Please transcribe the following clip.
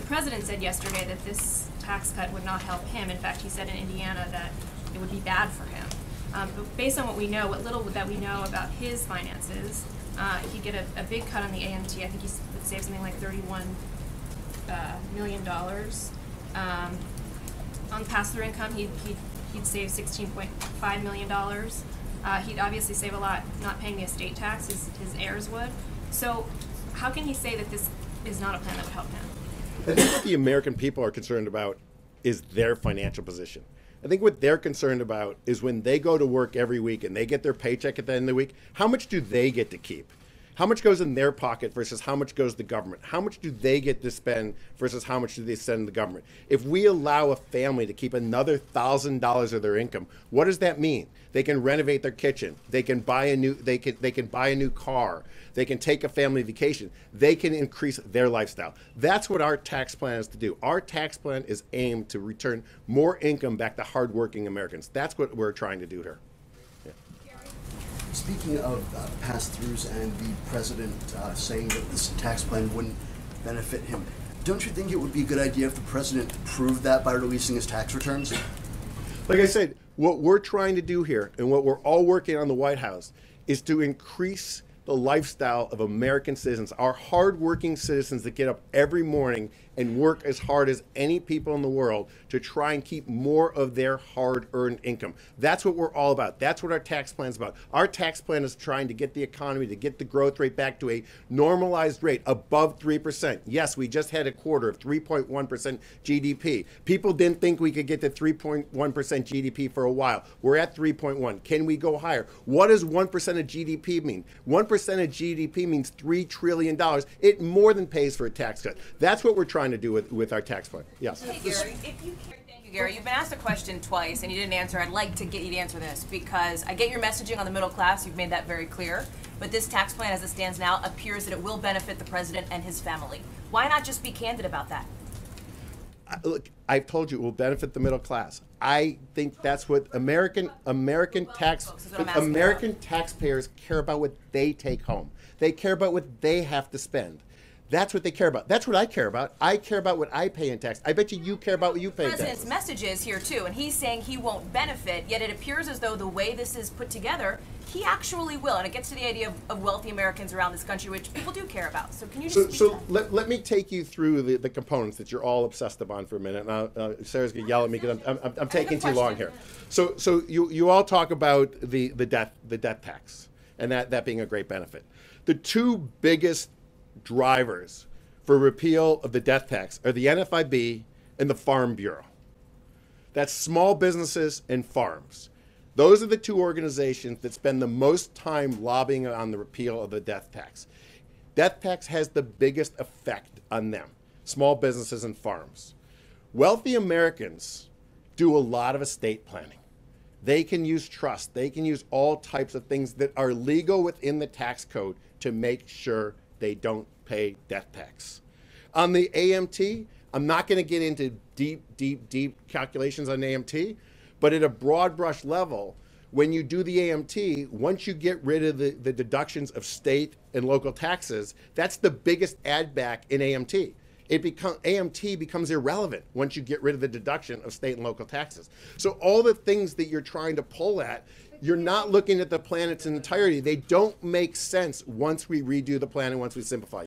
president said yesterday that this tax cut would not help him. In fact, he said in Indiana that it would be bad for him. But based on what we know, what little that we know about his finances, he'd get a big cut on the AMT. I think he would save something like $31 million. On pass-through income, he'd save $16.5 million. He'd obviously save a lot not paying the estate tax, his heirs would. So how can he say that this is not a plan that would help him? I think what the American people are concerned about is their financial position. I think what they're concerned about is when they go to work every week and they get their paycheck at the end of the week, how much do they get to keep? How much goes in their pocket versus how much goes to the government? How much do they get to spend versus how much do they send to the government? If we allow a family to keep another $1,000 of their income, what does that mean? They can renovate their kitchen. They can buy a new. They can buy a new car. They can take a family vacation. They can increase their lifestyle. That's what our tax plan is to do. Our tax plan is aimed to return more income back to hardworking Americans. That's what we're trying to do here. Speaking of pass-throughs and the president saying that this tax plan wouldn't benefit him, don't you think it would be a good idea if the president proved that by releasing his tax returns? Like I said, what we're trying to do here and what we're all working on in the White House is to increase the lifestyle of American citizens, our hardworking citizens that get up every morning and work as hard as any people in the world to try and keep more of their hard-earned income. That's what we're all about. That's what our tax plan is about. Our tax plan is trying to get the economy, to get the growth rate back to a normalized rate above 3%. Yes, we just had a quarter of 3.1% GDP. People didn't think we could get to 3.1% GDP for a while. We're at 3.1. Can we go higher? What does 1% of GDP mean? 1% of GDP means $3 trillion. It more than pays for a tax cut. That's what we're trying to do with our tax plan. Yes. Hey, Gary. Thank you, Gary. You've been asked a question twice and you didn't answer. I'd like to get you to answer this because I get your messaging on the middle class. You've made that very clear. But this tax plan, as it stands now, appears that it will benefit the president and his family. Why not just be candid about that? Look, I've told you it will benefit the middle class. I think that's what American taxpayers care about, what they take home. They care about what they have to spend. That's what they care about. That's what I care about. I care about what I pay in tax. I bet you care about what you pay in tax. The president's message is here too, and he's saying he won't benefit, yet it appears as though the way this is put together, he actually will. And it gets to the idea of wealthy Americans around this country, which people do care about. So can you just speak to that? Let me take you through the components that you're all obsessed upon for a minute. Now, Sarah's going to yell at me because I'm taking too long here. So you all talk about the death tax, and that being a great benefit. The two biggest drivers for repeal of the death tax are the NFIB and the Farm Bureau. That's small businesses and farms. Those are the two organizations that spend the most time lobbying on the repeal of the death tax. Death tax has the biggest effect on them, small businesses and farms. Wealthy Americans do a lot of estate planning. They can use trust. They can use all types of things that are legal within the tax code to make sure they don't pay death tax. On the AMT, I'm not going to get into deep calculations on AMT, but at a broad brush level, when you do the AMT, once you get rid of the deductions of state and local taxes, that's the biggest add back in AMT. AMT becomes irrelevant once you get rid of the deduction of state and local taxes. So all the things that you're trying to pull at, you're not looking at the plan in its entirety. They don't make sense once we redo the plan and once we simplify.